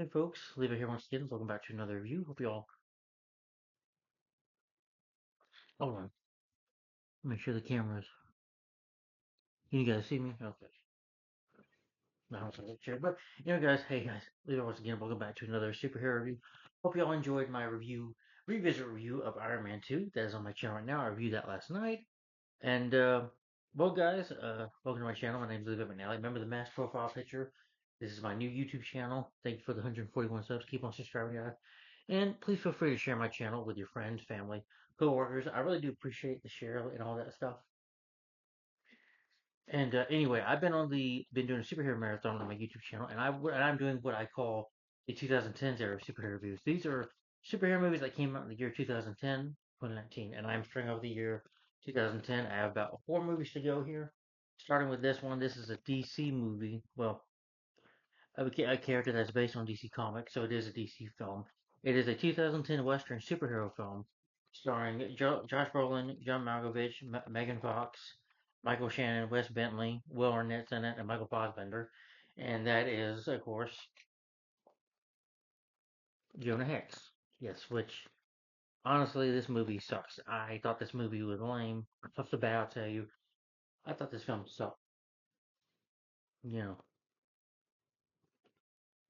Hey folks, Leave it here once again. Welcome back to another review. Hope you all. Hold on. Make sure the cameras. Can you guys see me? Okay. No, I don't sure. But guys. Hey guys, Leave it once again. Welcome back to another superhero review. Hope you all enjoyed my revisit review of Iron Man 2. That is on my channel right now. I reviewed that last night. And well, guys, welcome to my channel. My name is Leave It McNally. Remember the mask profile picture? This is my new YouTube channel. Thank you for the 141 subs. Keep on subscribing, guys. And please feel free to share my channel with your friends, family, coworkers. I really do appreciate the share and all that stuff. And anyway, I've been doing a superhero marathon on my YouTube channel, and I'm doing what I call the 2010s era of superhero reviews. These are superhero movies that came out in the year 2010, 2019, and I'm starting over the year 2010. I have about 4 movies to go here. Starting with this one, this is a DC movie. Well, a character that's based on DC Comics, so it is a DC film. It is a 2010 Western superhero film starring Josh Brolin, John Malkovich, Megan Fox, Michael Shannon, Wes Bentley, Will Arnett's in it, and Michael Fassbender. And that is, of course, Jonah Hex. Yes, which, honestly, this movie sucks. I thought this movie was lame. Off the bat, I'll tell you, I thought this film sucked. You know,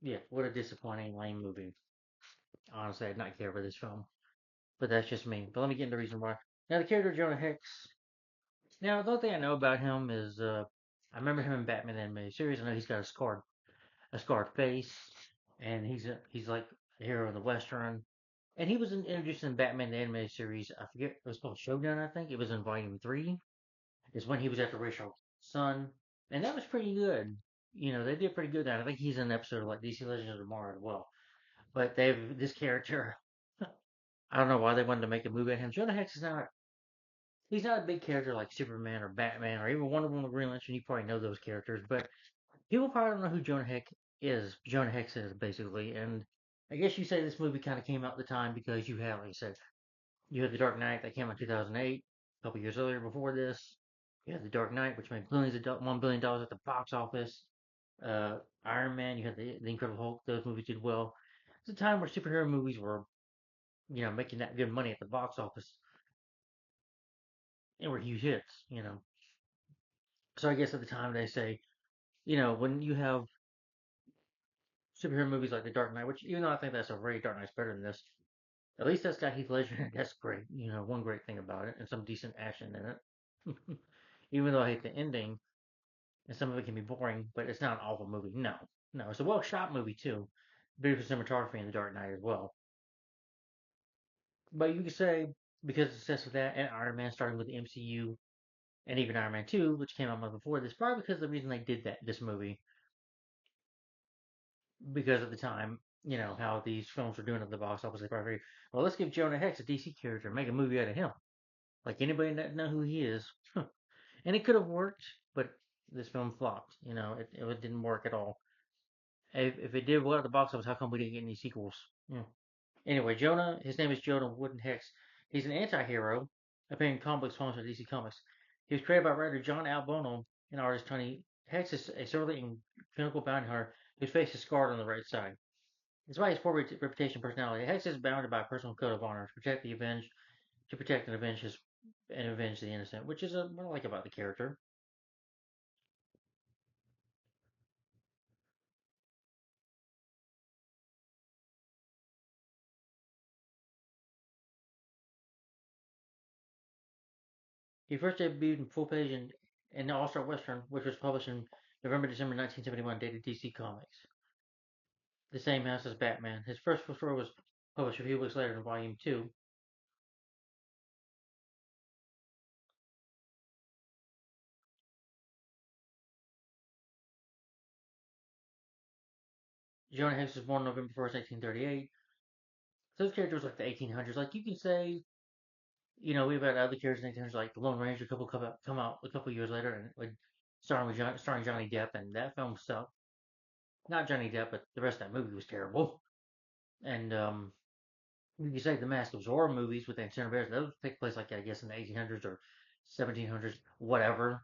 yeah, what a disappointing, lame movie. Honestly, I did not care for this film. But that's just me. But let me get into the reason why. Now, the character Jonah Hex. Now, the only thing I know about him is I remember him in Batman the animated series. I know he's got a scarred face, and he's like a hero in the Western. And he was introduced in Batman the animated series. I forget it was called Showdown. I think it was in Volume 3. Is when he was after Rachel's son, and that was pretty good. They did pretty good. I think he's in an episode of like DC Legends of Tomorrow as well. But they've this character. I don't know why they wanted to make a movie at him. Jonah Hex is not he's not a big character like Superman or Batman or even Wonder Woman or Green Lantern. You probably know those characters, but people probably don't know who Jonah Hex is. Jonah Hex is basically, and I guess you say this movie kind of came out at the time because you had, like I said, you had The Dark Knight that came out in 2008, a couple years earlier before this. You had The Dark Knight, which made billions of $1 billion at the box office. Uh, Iron Man, you had the Incredible Hulk. Those movies did well. It's a time where superhero movies were, making that good money at the box office and were huge hits. So I guess at the time they say, when you have superhero movies like The Dark Knight, which even though I think that's a very Dark Knight's better than this, at least that's got Heath Ledger in it. That's great. One great thing about it, and some decent action in it. Even though I hate the ending, and some of it can be boring, but it's not an awful movie. No, no, it's a well shot movie too. Beautiful cinematography in The Dark Knight as well. But you could say because of success with that and Iron Man starting with the MCU and even Iron Man 2, which came out a month before this, probably because of the reason they did this movie because at the time, how these films were doing at the box office, they probably figured, well, let's give Jonah Hex a DC character, and make a movie out of him. Like anybody that know who he is, and it could have worked, but this film flopped. It didn't work at all. If it did well at the box office, how come we didn't get any sequels? Yeah. Anyway, his name is Jonah Wooden Hex. He's an anti-hero, appearing in comic book films for DC Comics. He was created by writer John Albono and artist Tony. Hex is a surly and clinical bounty hunter whose face is scarred on the right side. Despite his poor reputation and personality, Hex is bounded by a personal code of honor to protect and avenge the innocent, which is what I like about the character. He first debuted in full page in the All-Star Western, which was published in November-December 1971, dated DC Comics. The same house as Batman. His first full story was published a few weeks later in Volume 2. Jonah Hex was born November 1st, 1838. So his character was like the 1800s. Like you can say, we've had other characters in the 1800s, like the Lone Ranger, come out a couple years later, and like starring Johnny Depp, and that film sucked. Not Johnny Depp, but the rest of that movie was terrible. And you could say the Mask of Zorro movies with Antonio Banderas, those take place like I guess in the 1800s or 1700s, whatever.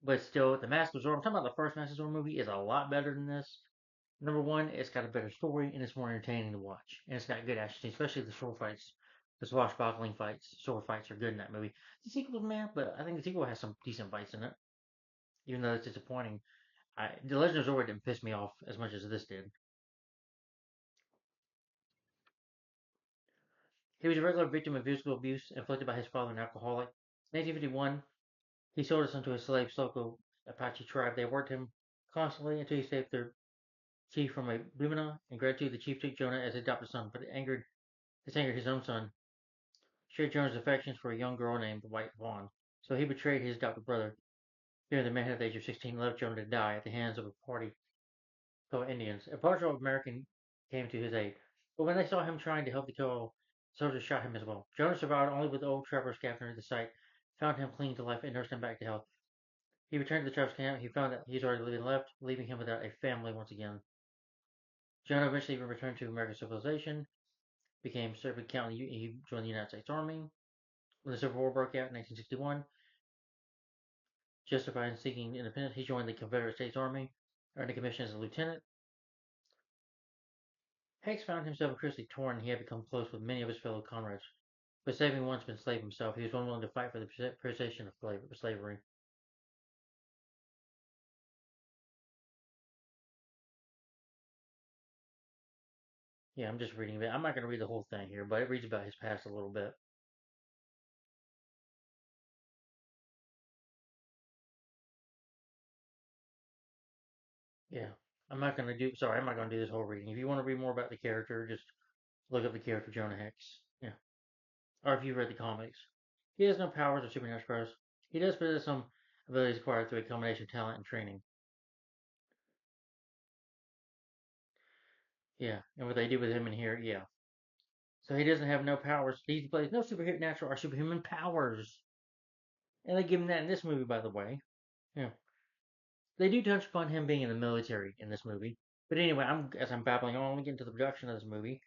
But still, the Mask of Zorro, I'm talking about the first Mask of Zorro movie, is a lot better than this. Number one, it's got a better story and it's more entertaining to watch, and it's got good action, especially the sword fights. The swashbuckling fights, sword fights are good in that movie. The sequel's meh, but I think the sequel has some decent fights in it, even though it's disappointing. The Legend of Zorro didn't piss me off as much as this did. He was a regular victim of physical abuse inflicted by his father, an alcoholic. In 1851, he sold his son to his slaves, local Apache tribe. They worked him constantly until he saved their chief from a Bimina. In gratitude, the chief took Jonah as his adopted son, but this angered his own son, shared Jonah's affections for a young girl named White Fawn. So he betrayed his adopted brother. Fearing the man at the age of 16 left Jonah to die at the hands of a party of Indians. A partial American came to his aid, but when they saw him trying to help the kill, soldiers shot him as well. Jonah survived only with the old trappers capturing the site, found him clinging to life, and nursed him back to health. He returned to the trappers' camp. He found that he's already living left, leaving him without a family once again. Jonah eventually even returned to American civilization, became servant count. He joined the United States Army. When the Civil War broke out in 1961, justified in seeking independence, he joined the Confederate States Army, earned a commission as a lieutenant. Hicks found himself increasingly torn, and he had become close with many of his fellow comrades. But having once been a slave himself, he was unwilling to fight for the cessation of slavery. Yeah, I'm just reading it. I'm not going to read the whole thing here, but it reads about his past a little bit. Yeah, I'm not going to do this whole reading. If you want to read more about the character, just look up the character Jonah Hex. Yeah. Or if you read the comics. He has no powers or supernatural powers. He does possess some abilities acquired through a combination of talent and training. Yeah, and what they do with him in here, yeah. So he doesn't have no powers. He plays no supernatural or superhuman powers. And they give him that in this movie, by the way. Yeah. They do touch upon him being in the military in this movie. But anyway, as I'm babbling on, let me get into the production of this movie.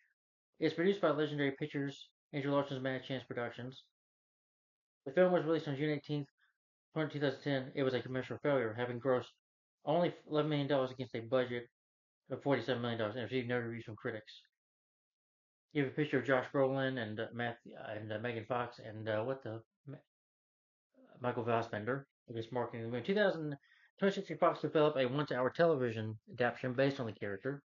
It's produced by Legendary Pictures, Andrew Larson's Mad Chance Productions. The film was released on June 18th, 2010. It was a commercial failure, having grossed only $11 million against a budget of $47 million and received no reviews from critics. You have a picture of Josh Brolin and Megan Fox and Michael Fassbender. I guess marketing the movie. 2016, Fox developed a once-hour television adaptation based on the character,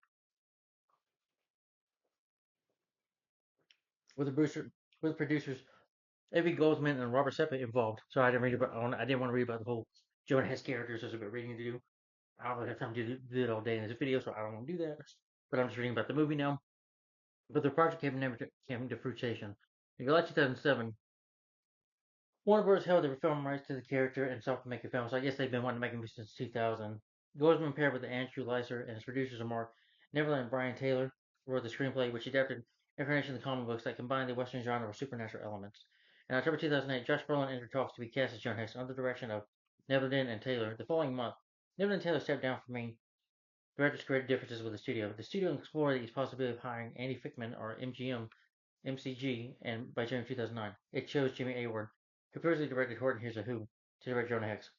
with the producer, with producers Evie Goldsman and Robert Seppa involved. So I didn't want to read about the whole Jonah Hess characters. There's a bit of reading to do. I don't have time to do it all day in this video, so I don't want to do that. But I'm just reading about the movie now. But the project came to fruition. In July 2007, Warner Bros. Held the film rights to the character and sought to make a film, so I guess they've been wanting to make a movie since 2000. Goldsman paired with Andrew Leiser and his producers are Mark Neverland and Brian Taylor wrote the screenplay, which adapted information of the comic books that combined the Western genre with supernatural elements. In October 2008, Josh Brolin entered talks to be cast as John Hex under the direction of Neverland and Taylor. The following month, Neverland and Taylor stepped down from being directors created differences with the studio. The studio explored the possibility of hiring Andy Fickman or MCG, and by June 2009, it chose Jimmy Ayward, who previously directed Horton Hears a Who, to direct Jonah Hex.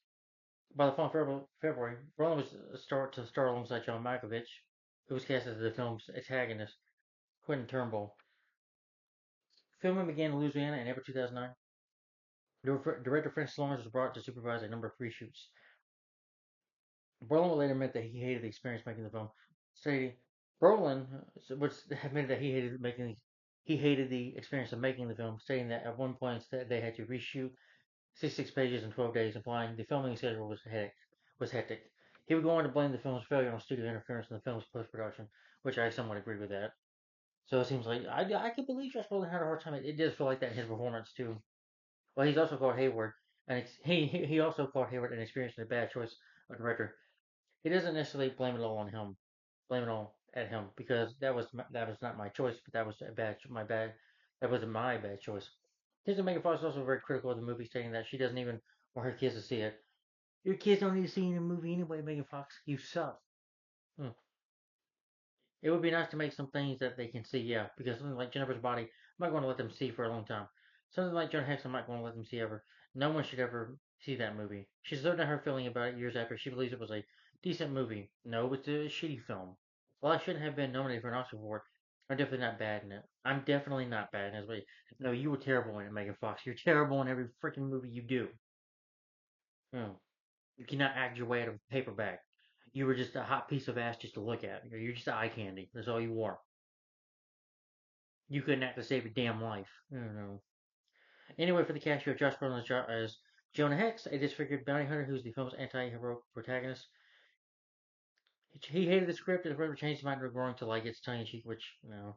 By the following February, Brolin was to star alongside John Malkovich, who was cast as the film's antagonist, Quentin Turnbull. Filming began in Louisiana in April 2009. Director Francis Lawrence was brought to supervise a number of reshoots. Brolin would later admit that he hated the experience making the film, stating Brolin admitted that he hated the experience of making the film, stating that at one point they had to reshoot 66 pages in 12 days, implying the filming schedule was hectic. He would go on to blame the film's failure on studio interference in the film's post-production, which I somewhat agree with that. So it seems like I can believe Josh Brolin had a hard time. It does feel like that in his performance too. Well, he's also called Hayward, and he also called Hayward an experienced and a bad choice of director. He doesn't necessarily blame it all at him because that was not my choice, but that was a bad my bad that wasn't my bad choice. His Megan Fox is also very critical of the movie, stating that she doesn't even want her kids to see it. Your kids don't need to see the movie anyway, Megan Fox. You suck. Hmm. It would be nice to make some things that they can see, yeah, because something like Jennifer's Body, I'm not going to let them see for a long time. Something like Jonah Hex, I'm not going to let them see ever. No one should ever see that movie. She's certain her feeling about it years after. She believes it was a decent movie. No, it's a shitty film. Well, I shouldn't have been nominated for an Oscar award. I'm definitely not bad in it. I'm definitely not bad in it. No, you were terrible in it, Megan Fox. You're terrible in every freaking movie you do. Hmm. You cannot act your way out of a paper bag. You were just a hot piece of ass just to look at. You're just eye candy. That's all you were. You couldn't act to save your damn life. I don't know. Anyway, for the cast, you have Josh Brolin as Jonah Hex, a disfigured bounty hunter who's the film's anti-heroic protagonist. He hated the script and forever changed his mind regarding to like its tongue in cheek, which you know.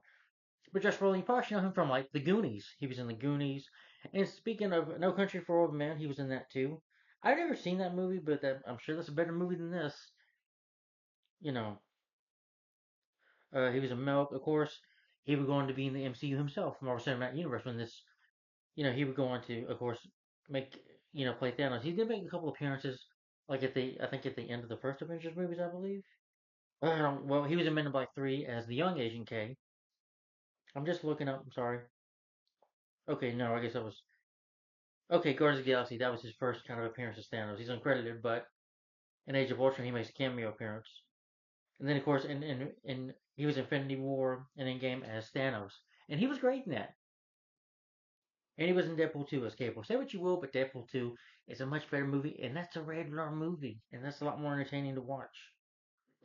But Josh Brolin, you probably should know him from like The Goonies. He was in The Goonies. And speaking of No Country for Old Men, he was in that too. I've never seen that movie, but I'm sure that's a better movie than this. You know, he was in Milk, of course. He would go on to be in the MCU himself, Marvel Cinematic Universe, when this, he would go on to, of course, make, play Thanos. He did make a couple appearances, like I think at the end of the first Avengers movies, I believe. Well, he was in Men in Black 3 as the young Agent K. I'm just looking up, I'm sorry. Okay, no, I guess that was, okay, Guardians of the Galaxy, that was his first kind of appearance as Thanos. He's uncredited, but in Age of Ultron, he makes a cameo appearance. And then, of course, he was Infinity War and Endgame as Thanos. And he was great in that. And he was in Deadpool 2 as Cable. Say what you will, but Deadpool 2 is a much better movie, and that's a rated R movie, and that's a lot more entertaining to watch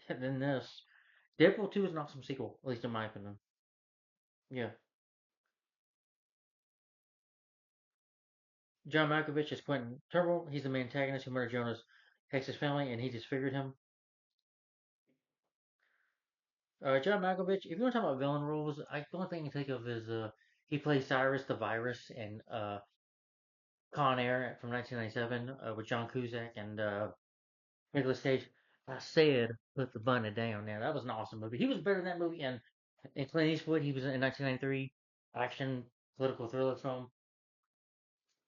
than this. Deadpool 2 is an awesome sequel, at least in my opinion. Yeah. John Malkovich is Quentin Turnbull. He's the main antagonist who murdered Jonah's Hex's family, and he disfigured him. John Malkovich, if you want to talk about villain roles, the only thing I can think of is he plays Cyrus the Virus in Con Air from 1997 with John Cusack and Nicholas Cage. I said put the bunny down. Now that was an awesome movie. He was better in that movie. And in Clint Eastwood, he was in 1993 action political thriller film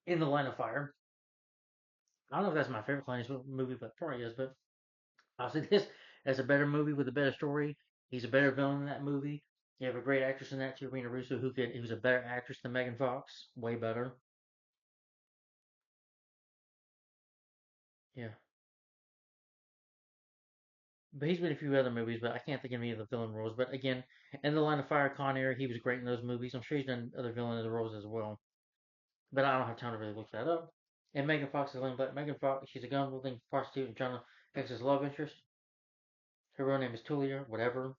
In the Line of Fire. I don't know if that's my favorite Clint Eastwood movie, but probably is. But I'll say this: as a better movie with a better story. He's a better villain in that movie. You have a great actress in that too, Rena Russo, who's a better actress than Megan Fox, way better. Yeah, but he's been in a few other movies, but I can't think of any of the villain roles. But again, in the Line of Fire, Con Air, he was great in those movies. I'm sure he's done other villain roles as well, but I don't have time to really look that up. And Megan Fox is Lynn Black. Megan Fox, she's a gun wielding prostitute and Jonah Hex's love interest. Her real name is Tulia, whatever.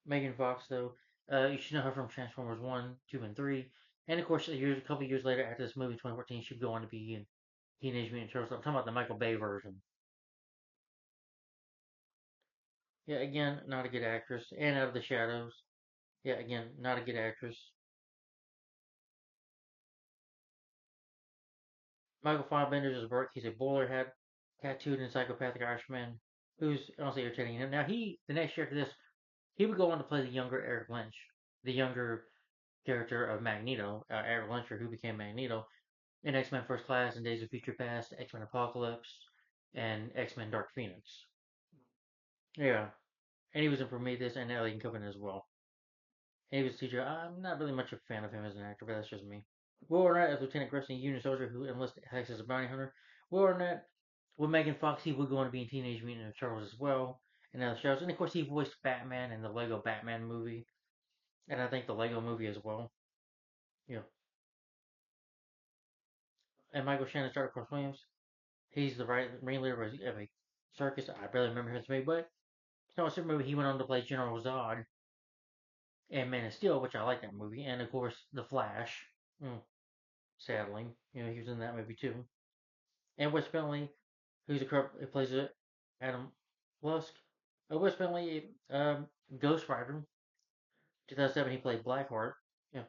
Megan Fox, though, you should know her from Transformers 1, 2, and 3. And of course, a couple years later, after this movie, 2014, she'd go on to be in Teenage Mutant Turtles. I'm talking about the Michael Bay version. Yeah, again, not a good actress. And Out of the Shadows. Yeah, again, not a good actress. Michael Fassbender is Burke. He's a bowler hat, tattooed and psychopathic Irishman who's honestly irritating him. Now, the next year after this, he would go on to play the younger Eric Lynch, the younger character of Magneto, Eric Lynch, who became Magneto in X Men First Class and Days of Future Past, X Men Apocalypse, and X Men Dark Phoenix. Yeah, and he was in Prometheus and Alien Covenant as well. And he was a teacher. I'm not really much of a fan of him as an actor, but that's just me. Will Arnett as Lieutenant Chris, a Union soldier who enlisted Hex as a bounty hunter. Will Arnett, with Megan Fox, he would go on to be in Teenage Mutant Ninja Turtles as well, and other shows. And of course, he voiced Batman in the Lego Batman movie, and I think the Lego movie as well. Yeah. And Michael Shannon started Chris Williams. He's the ringleader of a circus. I barely remember his movie, but it's not a super movie. He went on to play General Zod and Man of Steel, which I like that movie, and of course The Flash. Mm, sadly, he was in that movie too. And Wes Bentley, who plays Adam Lusk. Wes Bentley, Ghost Rider. 2007, he played Blackheart. Yeah.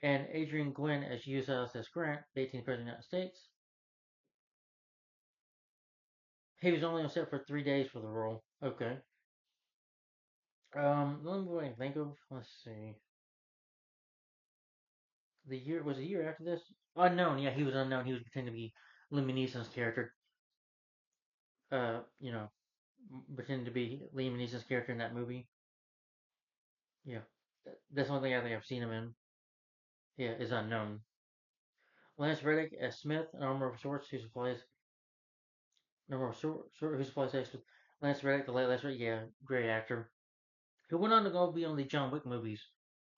And Adrian Gwynn as USS Grant, the 18th President of the United States. He was only on set for 3 days for the role. Okay. Let me think of. Let's see. The year was a year after this. Unknown. Yeah, he was unknown. He was pretending to be Liam Neeson's character. Uh, you know, pretending to be Liam Neeson's character in that movie. Yeah, that's the only thing I think I've seen him in. Yeah, is unknown. Lance Reddick as Smith, an armor of sorts, who supplies No more. Who's plays X with Lance Reddick, the late Lance Reddick? Yeah, great actor. Who went on to go be on the John Wick movies.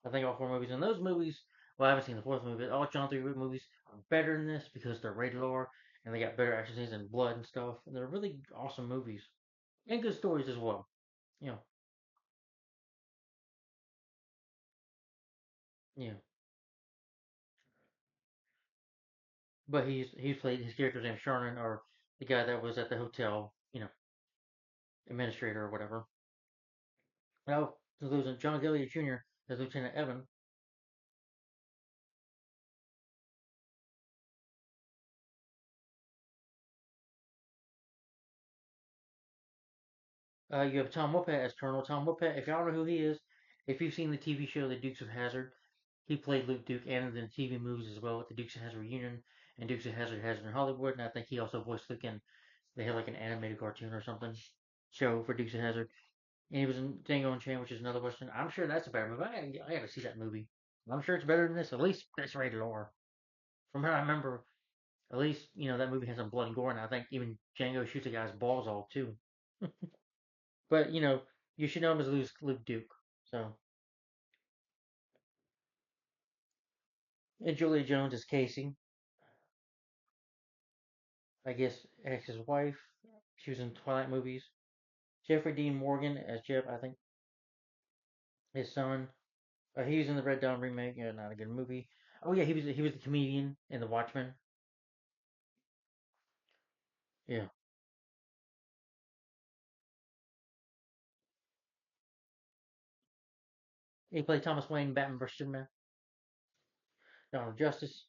I think all four movies. And those movies, well, I haven't seen the fourth movie, but all John 3 Wick movies are better than this because they're rated R and they got better action scenes and blood and stuff. And they're really awesome movies. And good stories as well. You know, yeah. But he's played his character's name Sherman or the guy that was at the hotel, administrator or whatever. Now, losing John Gilliard Jr. as Lieutenant Evan. You have Tom Wopat as Colonel Tom Wopat. If y'all know who he is, if you've seen the TV show The Dukes of Hazzard, he played Luke Duke and in the TV movies as well with the Dukes of Hazzard reunion and Dukes of Hazzard Hazzard in Hollywood. And I think he also voiced Luke in they had like an animated cartoon or something show for Dukes of Hazzard. And he was in Django Unchained, which is another western. I'm sure that's a better movie. I gotta see that movie. I'm sure it's better than this. At least that's rated R. From what I remember, at least that movie has some blood and gore, and I think even Django shoots a guy's balls off too. But you should know him as Luke Duke. So, and Julia Jones as Casey, I guess his wife. She was in Twilight movies. Jeffrey Dean Morgan as Jeff, I think his son. He was in the Red Dawn remake. Not a good movie. Oh yeah, he was the comedian in The Watchmen. Yeah, he played Thomas Wayne in Batman vs Superman. Dawn of Justice.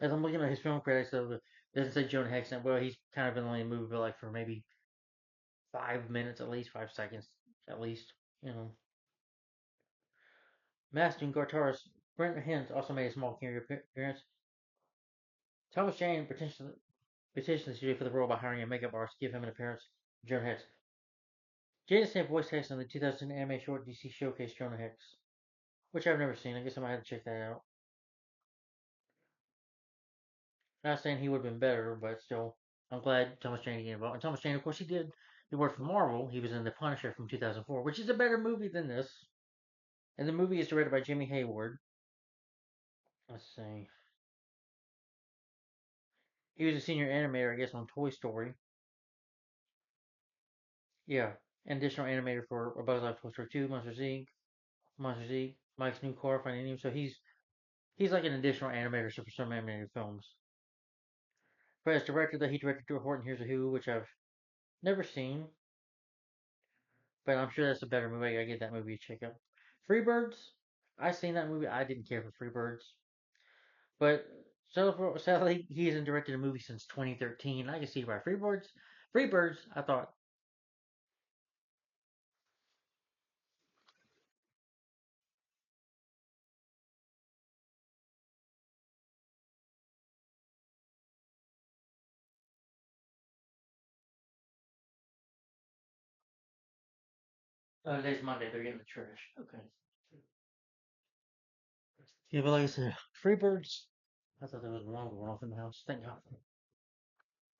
As I'm looking at his film credits, though, it doesn't say Jonah Hex. Well, he's kind of been only in the movie, but like for maybe 5 minutes at least, 5 seconds at least. You know, Maston guitarist Brent Hint also made a small cameo appearance. Thomas Jane petitioned the studio for the role by hiring a makeup artist to give him an appearance. Jonah Hex. Jada Stamp voice text in the 2000 anime short DC showcase Jonah Hex, which I've never seen. I guess I might have to check that out. Not saying he would have been better, but still, I'm glad Thomas Jane got involved. And Thomas Jane, of course, he did. He worked for Marvel. He was in The Punisher from 2004, which is a better movie than this. And the movie is directed by Jimmy Hayward. Let's see. He was a senior animator, I guess, on Toy Story. Yeah, and additional animator for A Bug's Life, Toy Story 2, Monsters Inc., Mike's New Car, Finding Nemo. So he's like an additional animator for some animated films. But as director, that he directed Horton Hears a Who, which I've never seen, but I'm sure that's a better movie. I gotta give that movie a check out. Freebirds, I seen that movie. I didn't care for Freebirds, but sadly, he hasn't directed a movie since 2013. I can see why. Freebirds. I thought today's Monday. They're getting the trash. Okay. Yeah, but like I said, Freebirds. I thought there was one going off in the house. Thank God.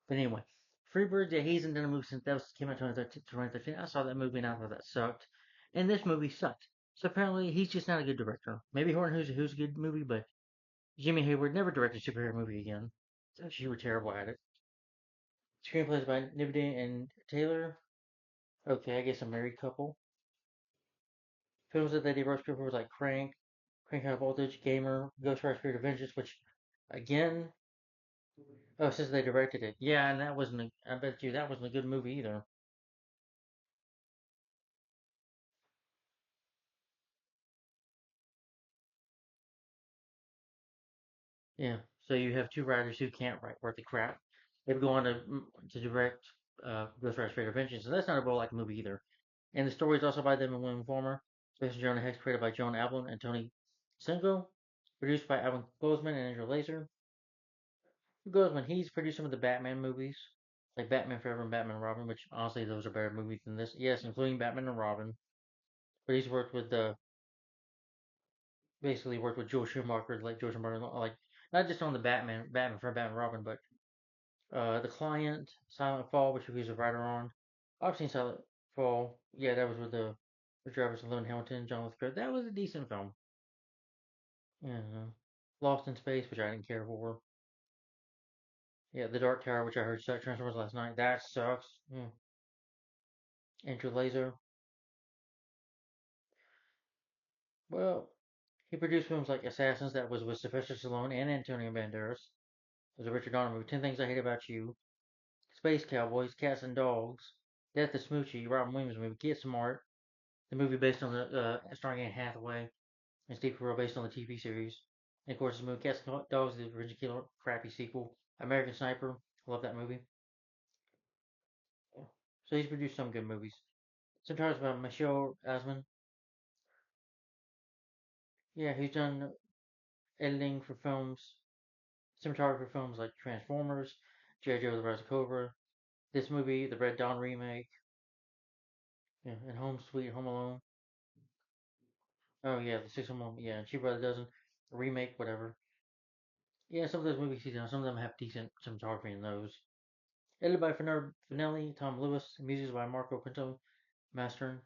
But anyway, Freebirds. Yeah, he hasn't done a movie since that came out 2013. I saw that movie and I thought that sucked. And this movie sucked. So apparently he's just not a good director. Maybe Horton Who's a good movie, but Jimmy Hayward never directed a superhero movie again. She was terrible at it. Screenplays by Nibbity and Taylor. Okay, I guess a married couple. Films that they did wrote script was like Crank High Voltage, Gamer, Ghost Rider Spirit of Vengeance, which again, oh, since they directed it. Yeah, and that wasn't I bet you that wasn't a good movie either. Yeah, so you have two writers who can't write worth the crap. They've gone to direct Ghost Rider Spirit of Vengeance, and that's not a role like movie either. And the story is also by them and William Former. Based on Jonah Hex, created by Joan Ablin and Tony Singo. Produced by Alan Goldsman and Andrew Laser. Goldsman, he's produced some of the Batman movies, like Batman Forever and Batman and Robin, which honestly those are better movies than this. Yes, including Batman and Robin. But he's worked with basically worked with Joel Schumacher, like George Martin, like Not just on the Batman for Batman Robin, but The Client, Silent Fall, which he was a writer on. I've seen Silent Fall. Yeah, that was with the Travis and Lynn Hamilton, John Lithgow. That was a decent film. Yeah. Lost in Space, which I didn't care for. Yeah, The Dark Tower, which I heard sucked Transformers last night. That sucks. Yeah. Enter Laser. Well, he produced films like Assassins, that was with Sylvester Stallone and Antonio Banderas. There's a Richard Donner movie, 10 Things I Hate About You. Space Cowboys, Cats and Dogs. Death of Smoochie, Robin Williams movie. Get Smart. The movie based on the starring Anne Hathaway and Steve Carell, based on the TV series. And of course, the movie Cats and Dogs, the original killer, crappy sequel. American Sniper. I love that movie. Yeah. So he's produced some good movies. Sometimes about Michelle Asman. Yeah, he's done editing for films, cinematography for films like Transformers, G.I. Joe: The Rise of Cobra, this movie, the Red Dawn remake, yeah, and Home Sweet Home Alone. Oh yeah, the Six Home Alone, yeah, and Cheap Brother Dozen remake, whatever. Yeah, some of those movies he's done, some of them have decent cinematography in those. Edited by Finelli, Tom Lewis, music by Marco Pinto, mastering.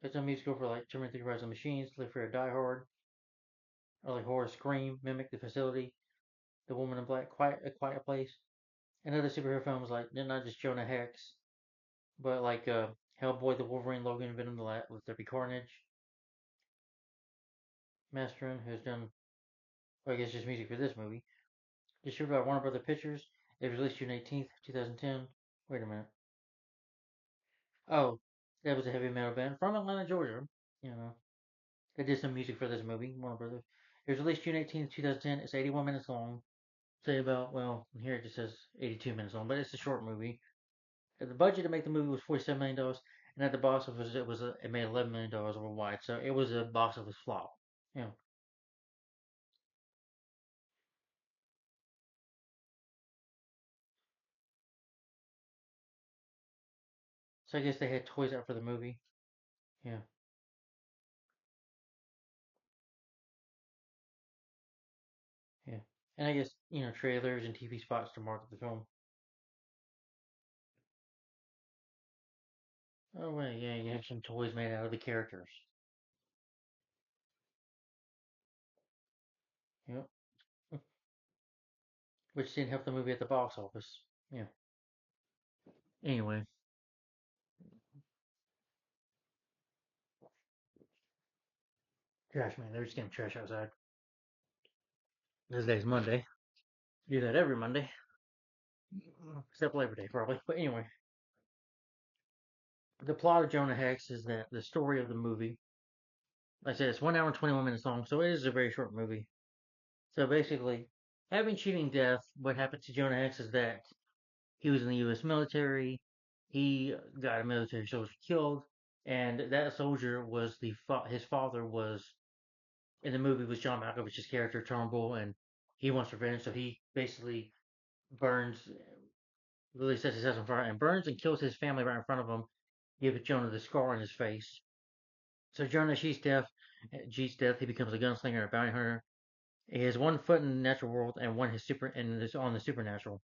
It's a musical for like Terminator Rise of the Machines, Live for a Die Hard, early horror Scream, Mimic, The Facility, The Woman in Black, A Quiet Place, and other superhero films like not just Jonah Hex, but like Hellboy, The Wolverine, Logan, Venom, the Let There Be Carnage. Mastering, who's done, well, I guess just music for this movie. Distributed by Warner Brother Pictures. It was released June 18th, 2010. Wait a minute. Oh, that was a heavy metal band from Atlanta, Georgia. You know, they did some music for this movie, Warner Brothers. It was released June 18th, 2010. It's 81 minutes long. Say about, well, here it just says 82 minutes long, but it's a short movie. The budget to make the movie was $47 million, and at the box office it made $11 million worldwide. So it was a box office flop. Yeah. So I guess they had toys out for the movie. Yeah. Yeah. And I guess, trailers and TV spots to market the film. Oh, wait, yeah, you have some toys made out of the characters. Yep. Which didn't help the movie at the box office. Yeah. Anyway, trash man, they're just getting trash outside. This day's Monday. Do that every Monday. Except Labor Day, probably. But anyway, the plot of Jonah Hex is that the story of the movie, like I said, it's 1 hour and 21 minutes long, so it is a very short movie. So basically, having cheating death, what happened to Jonah Hex is that he was in the U.S. military. He got a military soldier killed, and that soldier was his father was in the movie was John Malkovich's character Turnbull, and he wants revenge. So he basically burns, really sets his house on fire, and burns and kills his family right in front of him. Give Jonah the scar on his face. So Jonah cheats death. He becomes a gunslinger and a bounty hunter. He has 1 foot in the natural world and one his super and is on the supernatural.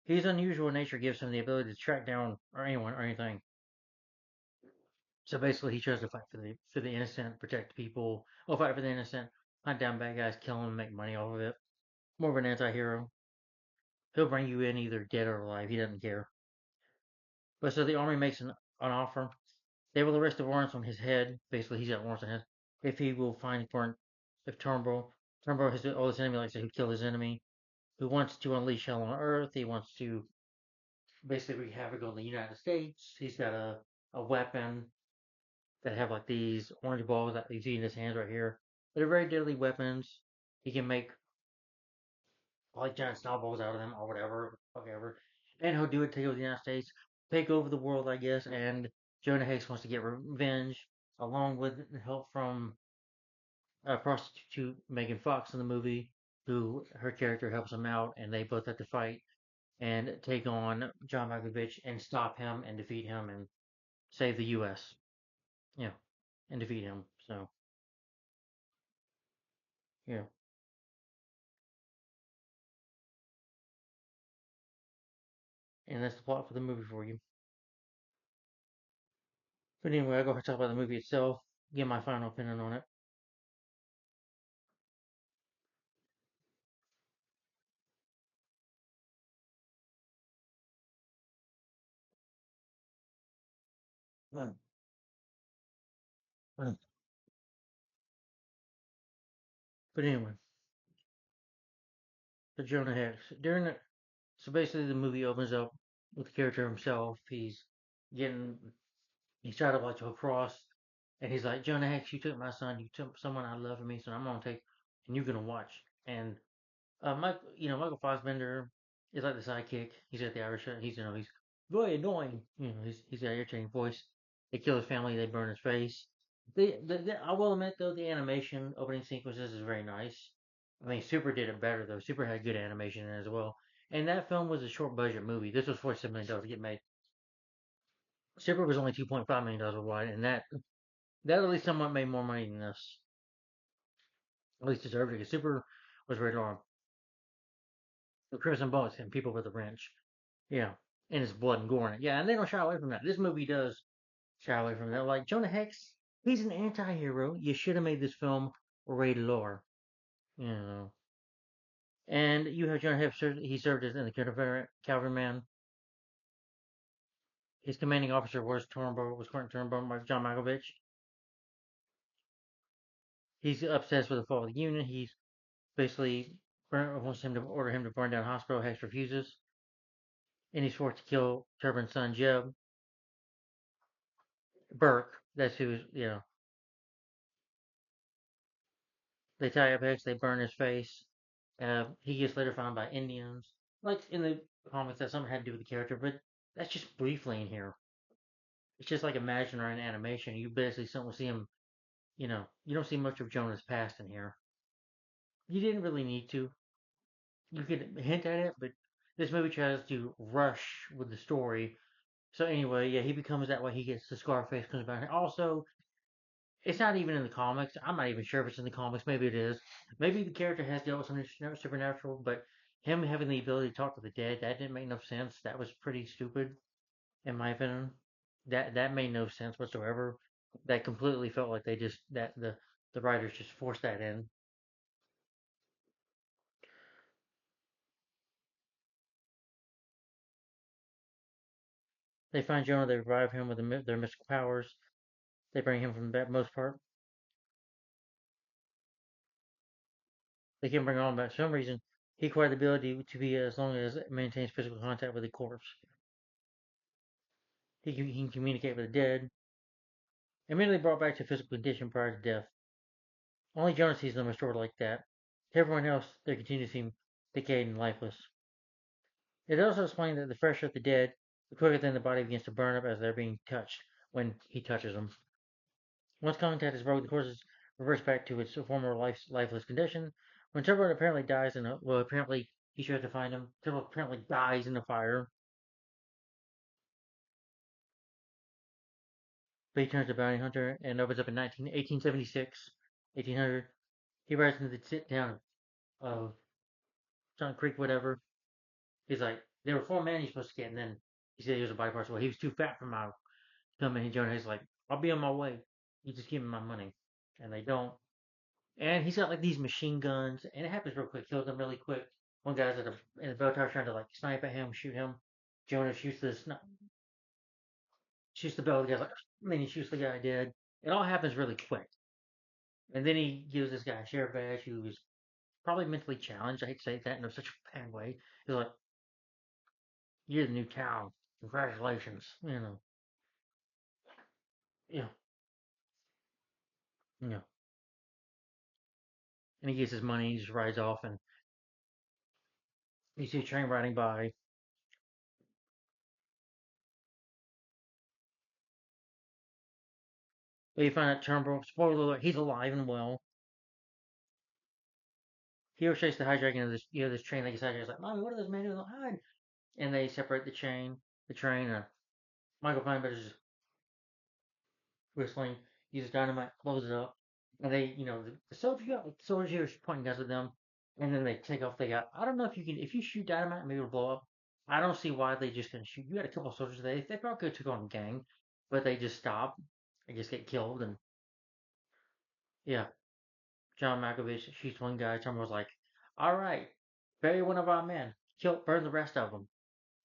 His unusual nature gives him the ability to track down or anyone or anything. So basically, he tries to fight for the innocent, protect people, or fight for the innocent, hunt down bad guys, kill them, and make money off of it. More of an anti-hero. He'll bring you in either dead or alive. He doesn't care. But so the army makes an offer. They will arrest the warrants on his head. Basically, he's got warrants on his. If he will find for if Turnbull has all his enemy likes to kill his enemy, who wants to unleash hell on Earth. He wants to basically wreak havoc on the United States. He's got a weapon that have like these orange balls that you see in his hands right here. They're very deadly weapons. He can make like giant snowballs out of them or whatever. And he'll do it to the United States, take over the world, I guess. And Jonah Hex wants to get revenge, along with help from a prostitute Megan Fox in the movie, who her character helps him out, and they both have to fight and take on John Malkovich and stop him and defeat him and save the U.S. Yeah. and defeat him. So yeah, and that's the plot for the movie for you. But anyway, I'll go talk about the movie itself. Give my final opinion on it. Mm, mm. But anyway, the Jonah Hex during it. So basically, the movie opens up with the character himself. Getting he's trying to like to cross, and he's like, Jonah Hex, you took my son, you took someone I love from me, so I'm gonna take, and you're gonna watch. And Michael Fassbender is like the sidekick. He's got the Irish. He's very annoying. He's got an irritating voice. They kill his family. They burn his face. I will admit though, the animation opening sequences is very nice. I mean, Super did it better though. Super had good animation in it as well. And that film was a short budget movie. This was $47 million to get made. Super was only $2.5 million wide, and that at least somewhat made more money than this. At least deserved it because Super was rated R. The Crimson Bullets and people with a wrench. Yeah, and it's blood and gore in it. Yeah, and they don't shy away from that. This movie does shy away from that. Like Jonah Hex, he's an anti-hero. You should have made this film rated R. You know. And you have Jonah Hex. He served as in the Confederate cavalryman. His commanding officer was Quentin Turnbull, John Malkovich. He's obsessed with the fall of the Union. He's basically wants him to order him to burn down hospital. Hex refuses, and he's forced to kill Turbin's son Jeb Burke. That's who. They tie up Hex, they burn his face. He gets later found by Indians. Like in the comics, that something had to do with the character, but that's just briefly in here. It's just like imaginary and animation. You basically don't see him, you don't see much of Jonah's past in here. You didn't really need to. You could hint at it, but this movie tries to rush with the story. So anyway, yeah, he becomes that way. He gets the Scarface comes back. Also, it's not even in the comics. I'm not even sure if it's in the comics. Maybe it is. Maybe the character has dealt with something supernatural, but him having the ability to talk to the dead, that didn't make no sense. That was pretty stupid, in my opinion. That made no sense whatsoever. That completely felt like they just that the writers just forced that in. They find Jonah, they revive him with their mystical powers. They bring him from the most part. They can bring on back. For some reason, he acquired the ability to be as long as it maintains physical contact with the corpse. He can communicate with the dead. Immediately brought back to physical condition prior to death. Only Jonah sees them restored like that. To everyone else, they continue to seem decayed and lifeless. It also explained that the fresher the dead, the quicker then the body begins to burn up as they're being touched when he touches them. Once contact is broken, the corpse reverts back to its former lifeless condition. When Turbo apparently dies in a well, apparently he tries to find him. Turbo apparently dies in a fire, but he turns to bounty hunter and opens up in 1876, 1800. He rides into the sit down of John Creek, whatever. He's like, there were 4 men you're supposed to get, and then he said he was a body part. Well, he was too fat for my coming. And Jonah He's like, I'll be on my way. You just give me my money, and they don't. And he's got like these machine guns, and it happens real quick. Kills them really quick. One guy's in the bell tower trying to like snipe at him, shoot him. Jonah shoots the bell. The guy's like, and then he shoots the guy dead. It all happens really quick. And then he gives this guy a sheriff badge who is probably mentally challenged. I hate to say that in such a bad way. He's like, you're the new town. Congratulations. Yeah, yeah. And he gets his money. He just rides off, and you see a train riding by. But you find out Turnbull, spoiler alert, he's alive and well. He orchestrates the hijacking of this train. Like he's hijacked. He's like, Mommy, what are those men doing? Hide. And they separate the train. Michael Fassbender is whistling. uses dynamite, blows it up, and they, the soldiers got like soldiers pointing guns at them, and then they take off. They got, I don't know if you can, if you shoot dynamite, maybe it'll blow up. I don't see why they just couldn't shoot. You had a couple of soldiers. They probably could have took on a gang, but they just stopped. They just get killed, and yeah, John Malkovich shoots one guy. Trump was like, "All right, bury one of our men, kill, burn the rest of them."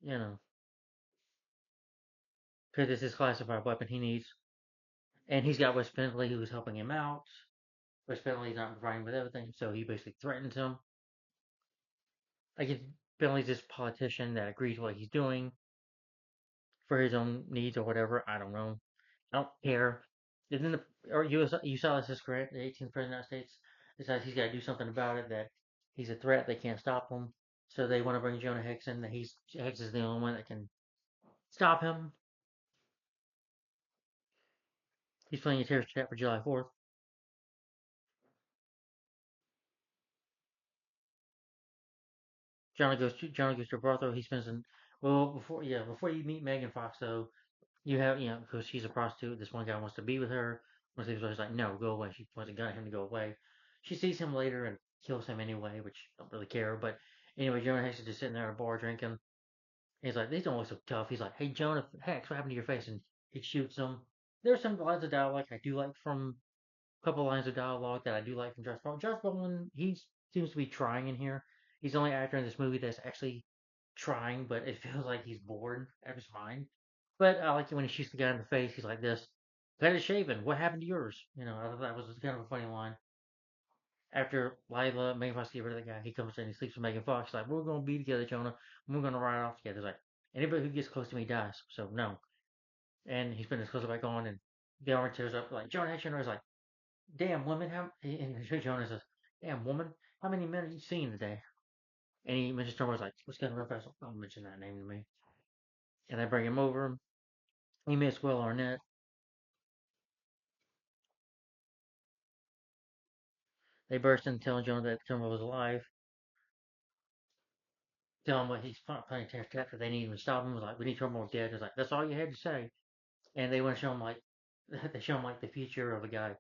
You know, because it's his classified weapon he needs, and he's got Wes Bentley who's helping him out. Wes Bentley's not providing with everything, so he basically threatens him. Like it's Bentley's this politician that agrees what he's doing for his own needs or whatever. I don't know. I don't care. Isn't the or you saw this is correct? The 18th president of the United States decides he's got to do something about it. That he's a threat. They can't stop him. So they want to bring Jonah Hex in. That Hex is the only one that can stop him. He's playing a terrorist trap for July 4th. Jonah goes to Bartho. He spends an well before you meet Megan Fox though. You have, because she's a prostitute. This one guy wants to be with her. Wants to be with her. He's like, no, go away. She points a gun at him to go away. She sees him later and kills him anyway, which I don't really care. But anyway, Jonah Hex is just sitting there at a bar drinking. He's like, these don't look so tough. He's like, hey, Jonah Hex, what happened to your face? And he shoots him. There's some lines of dialogue I do like from a couple lines of dialogue that I do like from Josh Brolin. Josh Brolin, he seems to be trying in here. He's the only actor in this movie that's actually trying, but it feels like he's bored out of his mind. But I like it when he shoots the guy in the face. He's like this. That is shaven. What happened to yours? I thought that was kind of a funny line. After Lila, Megan Fox get rid of the guy, he comes in, he sleeps with Megan Fox. He's like, we're going to be together, Jonah. We're going to ride off together. He's like, anybody who gets close to me dies. So, no. And he's putting his clothes back on, and the armor tears up. Like, Jonah Hex is like, damn woman, and Jonah says, damn woman, how many men have you seen today? And he mentions Trump was like, let's get him real fast. Don't mention that name to me. And I bring him over. He meets Will Arnett. They burst in telling Jonah that Trump was alive. Tell him what he's planning to attack that they need him to stop him. Was like, we need Trump dead. It's like, that's all you had to say. And they want to show him like, they show him like the future of a guy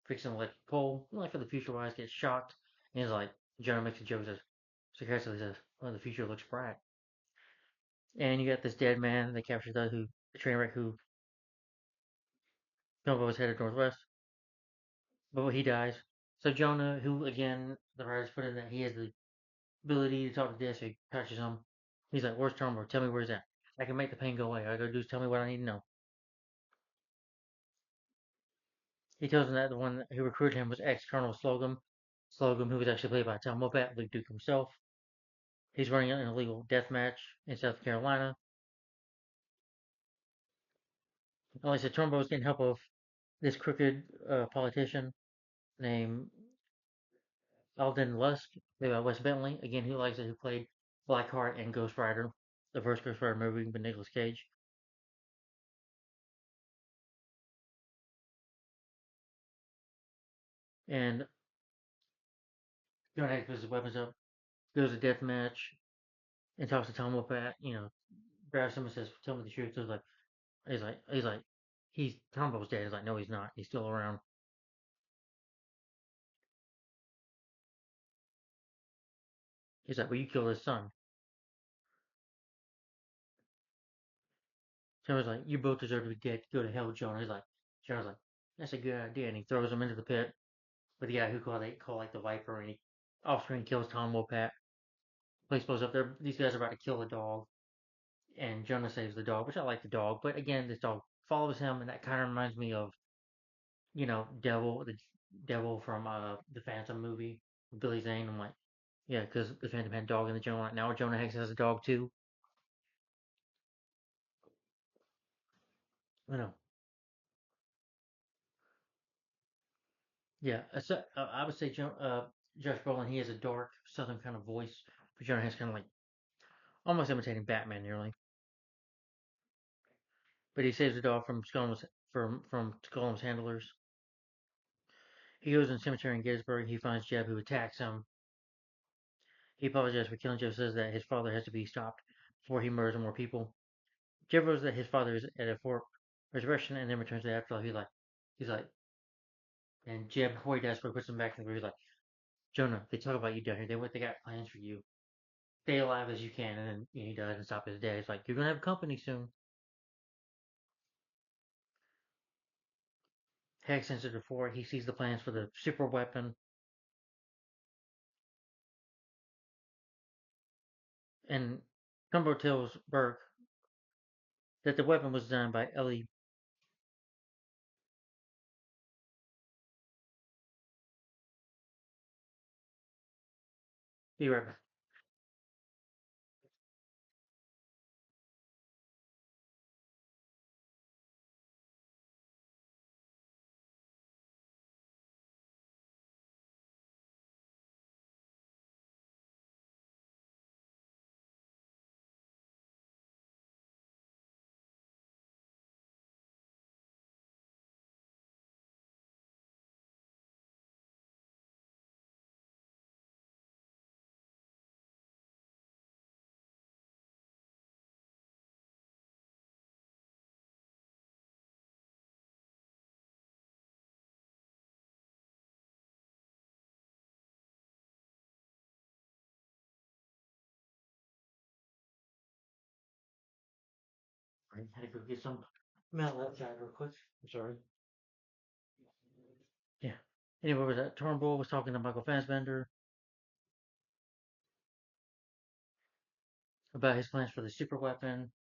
fixing electric pole. Like for the future wise, gets shocked. And he's like, Jonah makes a joke, says, sarcastically says, well, the future looks bright. And you got this dead man. They captured the train wreck who Bilbo was headed northwest, but he dies. So Jonah, who again the writers put in that he has the ability to talk to death, so he touches him. He's like, "Where's Turnbull? Tell me where he's at. I can make the pain go away. All I gotta do is tell me what I need to know." He tells him that the one who recruited him was ex-Colonel Slocum, who was actually played by Tom Moffat, Luke Duke himself. He's running an illegal death match in South Carolina. Like I said, Turnbull's getting help of this crooked politician named Alden Lusk, played by Wes Bentley, again, who likes it, who played Blackheart and Ghost Rider, the first Ghost Rider movie with Nicolas Cage. And Jonah puts his weapons up, goes to death match, and talks to Tom Wopat, grabs him and says, tell me the truth. So he's Tombo's dead. He's like, no, he's not. He's still around. He's like, well, you killed his son. Tombo's like, you both deserve to be dead. Go to hell, Jonah. Jonah's like, that's a good idea. And he throws him into the pit with the guy who call like the Viper, and he off screen kills Tom Wopat. Place blows up there. These guys are about to kill the dog, and Jonah saves the dog, which I like the dog. But again, this dog follows him, and that kind of reminds me of the devil from the Phantom movie, Billy Zane. I'm like, yeah, because the Phantom had a dog in the Jonah. Now Jonah Hex has a dog too. You know, yeah. So, I would say Josh Brolin. He has a dark Southern kind of voice, but Jonah Hex kind of like almost imitating Batman nearly. But he saves the dog from Skullum's handlers. He goes in the cemetery in Gettysburg. He finds Jeb, who attacks him. He apologizes for killing Jeb. Says that his father has to be stopped before he murders more people. Jeb knows that his father is at a fort resurrection and then returns to the afterlife. He's like, And Jeb, before he dies, puts him back in the groove. He's like, Jonah, they talk about you down here. They got plans for you. Stay alive as you can. And then he does and stop his dad. He's like, you're gonna have company soon. Hex enters the fort. He sees the plans for the super weapon. And Trumbo tells Burke that the weapon was designed by Ellie. Be right back. I had to go get some milk outside real quick. I'm sorry. Yeah. Anyway, was that Turnbull was talking to Michael Fassbender about his plans for the super weapon.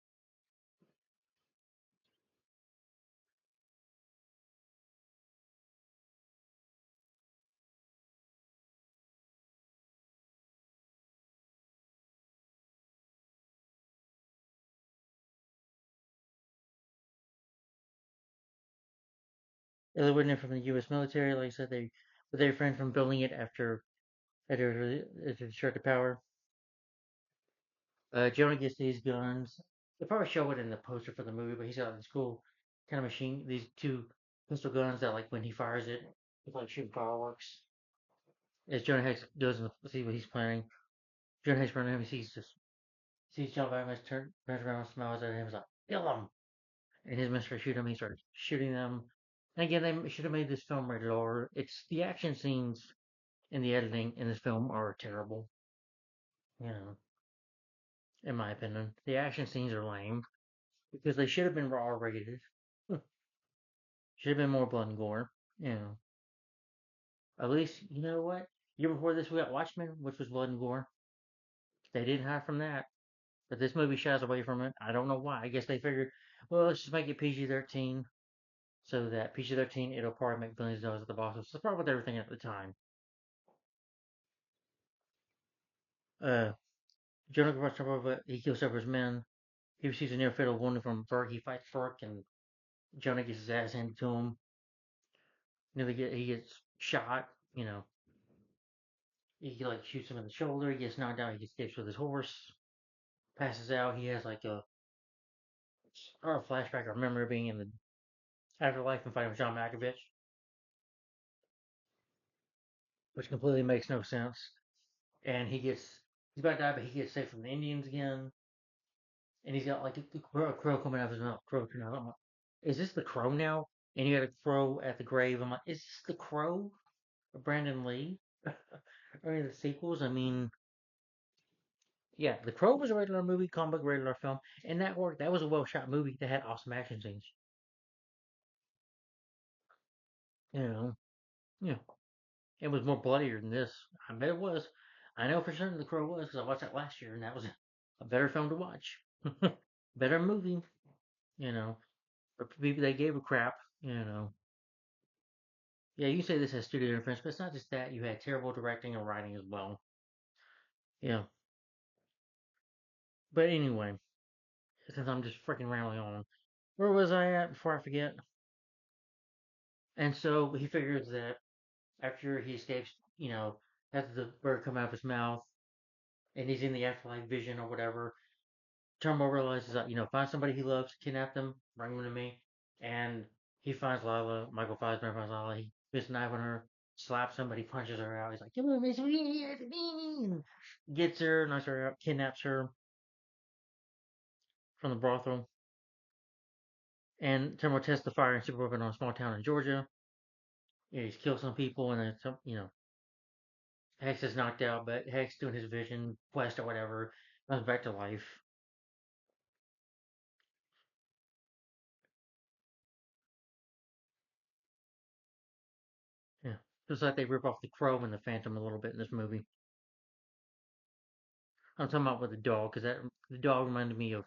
They were in from the U.S. military, like I said, they refrained from building it after it destroyed the power. Jonah gets these guns. They probably show it in the poster for the movie, but he's got this cool kind of machine. These two pistol guns that, like, when he fires it, it's like shooting fireworks. As Jonah Hex doesn't see what he's planning, Jonah Hex running him. He sees John Batman turns around, smiles at him, he's like, "Kill him!" And his men start shooting him. He starts shooting them. And again, they should have made this film rated R. It's the action scenes and the editing in this film are terrible. You know, in my opinion, the action scenes are lame because they should have been R rated. Should have been more blood and gore. You know, at least you know what. Year before this, we got Watchmen, which was blood and gore. They didn't hide from that, but this movie shies away from it. I don't know why. I guess they figured, well, let's just make it PG-13, so that PG-13 it'll probably make billions of dollars at the box office. That's probably what they were thinking at the time. Uh, Jonah Rush, he kills several of his men. He receives a near fatal wound from Burke. He fights Burke, and Jonah gets his ass handed to him. He gets shot. You know, he like shoots him in the shoulder. He gets knocked out. He escapes with his horse. Passes out. He has like a flashback or memory of being in the afterlife and fighting with John Malkovich, which completely makes no sense. And he's about to die, but he gets saved from the Indians again. And he's got like a crow coming out of his mouth. Crow coming out. I'm like, is this the crow now? And you got a crow at the grave. I'm like, is this the crow? Brandon Lee? Or any of the sequels? I mean, yeah, The Crow was a regular movie, comic book regular film, and that worked. That was a well shot movie that had awesome action scenes. You know, yeah, it was more bloodier than this. I bet it was. I know for certain The Crow was because I watched that last year, and that was a better film to watch. Better movie, you know. But people they gave a crap, you know. Yeah, you say this has studio interference, but it's not just that. You had terrible directing and writing as well. Yeah. But anyway, since I'm just freaking rambling on, where was I at before I forget? And so he figures that after he escapes, you know, after the bird come out of his mouth and he's in the afterlife vision or whatever, Turbo realizes that, find somebody he loves, kidnap them, bring them to me. And he finds Lila, Michael Fassbender finds Lila, he puts a knife on her, slaps somebody, punches her out. He's like, come on, Miss Bean! Gets her, knocks her out, kidnaps her from the brothel. And Turbo tests the fire and super weapon on a small town in Georgia. Yeah, he's killed some people, and then some, Hex is knocked out, but Hex doing his vision quest or whatever comes back to life. Yeah, just like they rip off the Crow and the Phantom a little bit in this movie. I'm talking about with the dog because that the dog reminded me of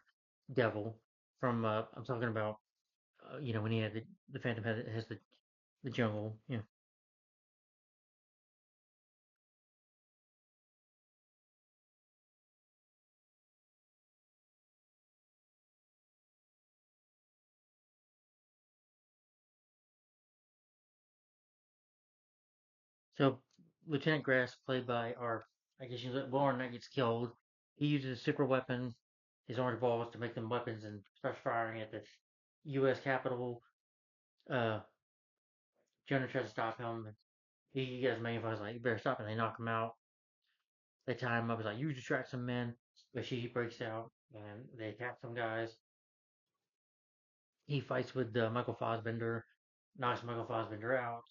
Devil from. I'm talking about when he had the Phantom has the jungle. Yeah. So Lieutenant Grass, played by our, I guess you know, Lauren, that gets killed. He uses a super weapon, his orange balls, to make them weapons and starts firing at the U.S. Capitol. Uh, Jonah tries to stop him. He gets magnified. Like, you better stop, and they knock him out. They tie him up. He's like, you distract some men, but she breaks out and they attack some guys. He fights with Michael Fassbender, knocks Michael Fassbender out.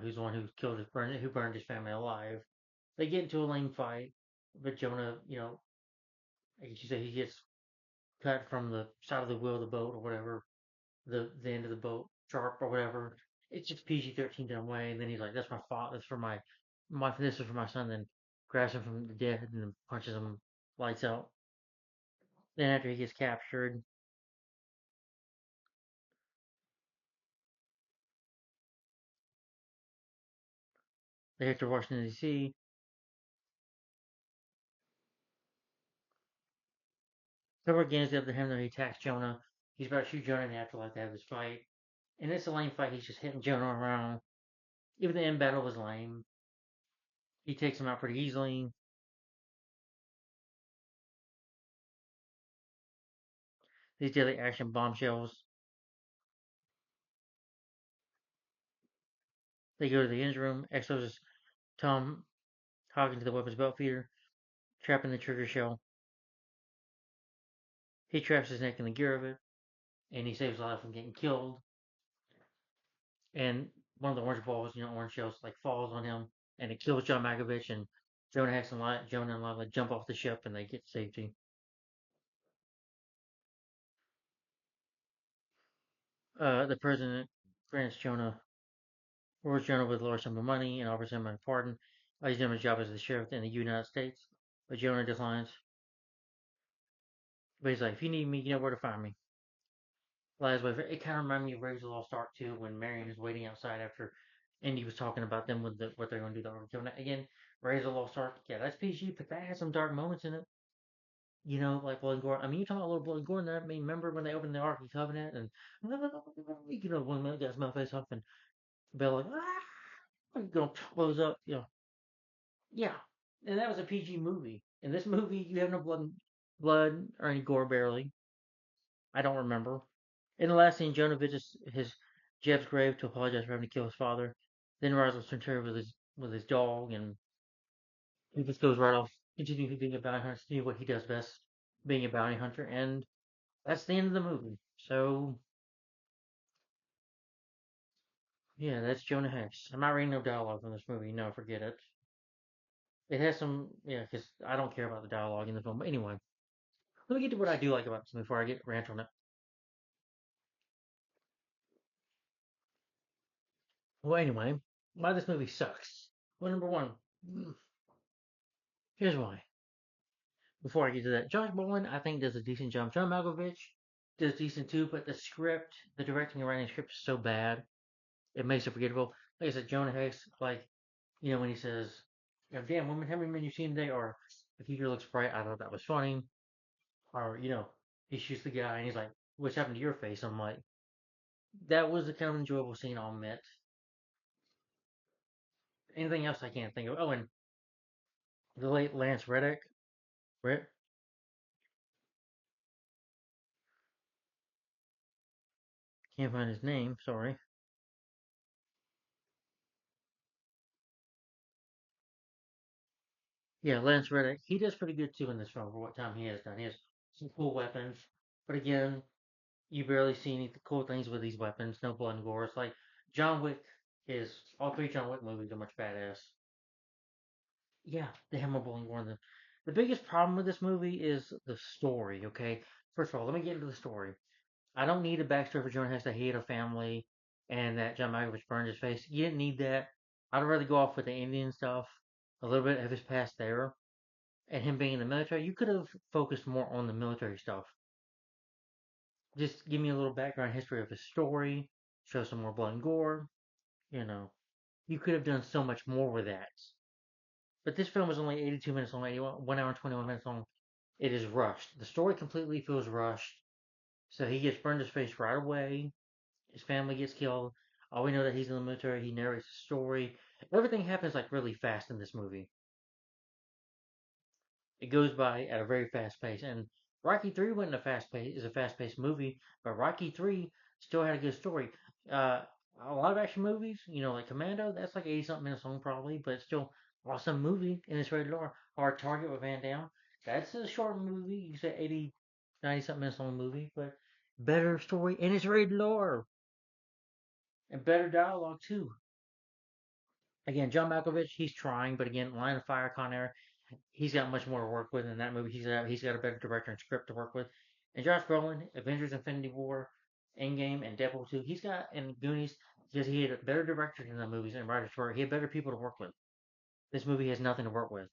Who's the one who killed who burned his family alive. They get into a lame fight, but Jonah, I guess you say he gets cut from the side of the wheel of the boat or whatever, the end of the boat, sharp or whatever. It's just PG-13 done away, and then he's like, "That's my fault. That's for my this is for my son." Then grabs him from the dead and then punches him, lights out. Then after he gets captured, they head to Washington D.C. Cover gains the upper hand, though he attacks Jonah. He's about to shoot Jonah in the afterlife. They have this fight, and it's a lame fight. He's just hitting Jonah around. Even the end battle was lame. He takes him out pretty easily. These daily action bombshells. They go to the engine room. Exposes Tom Hawkins to the weapons belt feeder, trapping the trigger shell. He traps his neck in the gear of it, and he saves a lot from getting killed. And one of the orange balls, orange shells, like falls on him, and it kills John Malkovich. And Jonah and Lila jump off the ship, and they get safety. The president grants Jonah, rewards Jonah with a large sum of money, and offers him a pardon. He's doing his job as the sheriff in the United States, but Jonah declines. But he's like, "If you need me, you know where to find me." Lies wife. It kind of reminded me of Raiders of the Lost Ark too, when Marion is waiting outside after Indy was talking about them with what they're going to do. Again, Raiders of the Lost Ark. Yeah, that's PG, but that has some dark moments in it. Like Blood and Gore. I mean, you talking about a little Blood and Gore in that? I mean, remember when they opened the Ark of the Covenant and when that guy's mouth face up and Bell like I'm gonna close up. Yeah, and that was a PG movie. In this movie, you have no blood or any gore barely. I don't remember. In the last scene, Jonah visits Jeb's grave to apologize for having to kill his father. Then rides with Centurion with his dog, and he just goes right off, continuing being a bounty hunter, to do what he does best, being a bounty hunter, and that's the end of the movie. So yeah, that's Jonah Hex. I'm not reading no dialogue from this movie. No, forget it. It has some, yeah, because I don't care about the dialogue in the film. But anyway, let me get to what I do like about this movie before I get rant on it. Well, anyway, why this movie sucks. Well, number one, here's why. Before I get to that, Josh Brolin, I think, does a decent job. John Malkovich does decent too, but the script, the directing and writing script is so bad, it makes it forgettable. Like I said, Jonah Hex, like, when he says, damn woman, how many men you seen today? Or the future looks bright, I thought that was funny. Or, he shoots the guy and he's like, what's happened to your face? I'm like, that was a kind of enjoyable scene, I'll admit. Anything else I can't think of. Oh, and the late Lance Reddick, Red, can't find his name, sorry. Yeah, Lance Reddick, he does pretty good too in this film for what time he has done. He has some cool weapons, but again, you barely see any cool things with these weapons. No blood and gore. It's like John Wick. is all three John Wick movies are much badass. Yeah, they have more bowling more than the biggest problem with this movie is the story. Okay, first of all, let me get into the story. I don't need a backstory for Jonah Hex that he had a family and that John Malkovich burned his face. You didn't need that. I'd rather go off with the Indian stuff, a little bit of his past there, and him being in the military. You could have focused more on the military stuff. Just give me a little background history of his story, show some more blood and gore. You know, you could have done so much more with that. But this film is only 82 minutes long, 1 hour and 21 minutes long. It is rushed. The story completely feels rushed. So he gets burned his face right away. His family gets killed. All we know that he's in the military. He narrates the story. Everything happens like really fast in this movie. It goes by at a very fast pace. And Rocky 3 wasn't a fast pace is a fast paced movie, but Rocky 3 still had a good story. Uh, a lot of action movies, like Commando, that's like 80 something minutes long probably, but it's still awesome movie and it's rated R. Hard Target with Van Damme, that's a short movie. You say 80, 90 something minutes long movie, but better story and it's rated R and better dialogue too. Again, John Malkovich, he's trying, but again, Line of Fire, Con Air, he's got much more to work with in that movie. He's got a better director and script to work with. And Josh Brolin, Avengers: Infinity War, Endgame, and Deadpool 2, he's got and Goonies. Just he had a better director in the movies and writers for it. He had better people to work with. This movie has nothing to work with.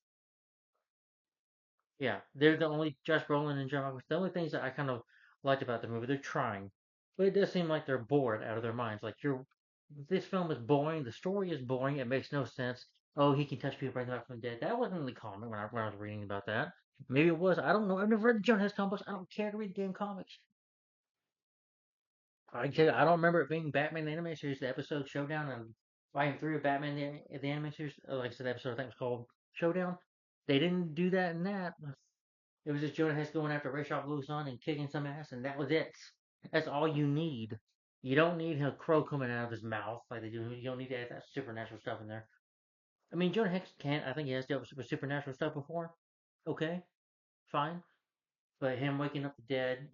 Yeah, they're the only Josh Brolin and John Malkovich. The only things that I kind of liked about the movie, they're trying, but it does seem like they're bored out of their minds. Like this film is boring. The story is boring. It makes no sense. Oh, he can touch people, bring them back from the dead. That wasn't in the comic when I was reading about that. Maybe it was. I don't know. I've never read the Jonah Hex comics. I don't care to read the damn comics. I don't remember it being Batman the Animated Series, the episode Showdown, and Volume 3 of Batman the Animated Series. Like I said, the episode I think was called Showdown. They didn't do that in that. It was just Jonah Hex going after Ray Charles Lewis on and kicking some ass, and that was it. That's all you need. You don't need a crow coming out of his mouth like they do. You don't need that supernatural stuff in there. I mean, Jonah Hex can't. I think he has dealt with supernatural stuff before. Okay, fine. But him waking up the dead,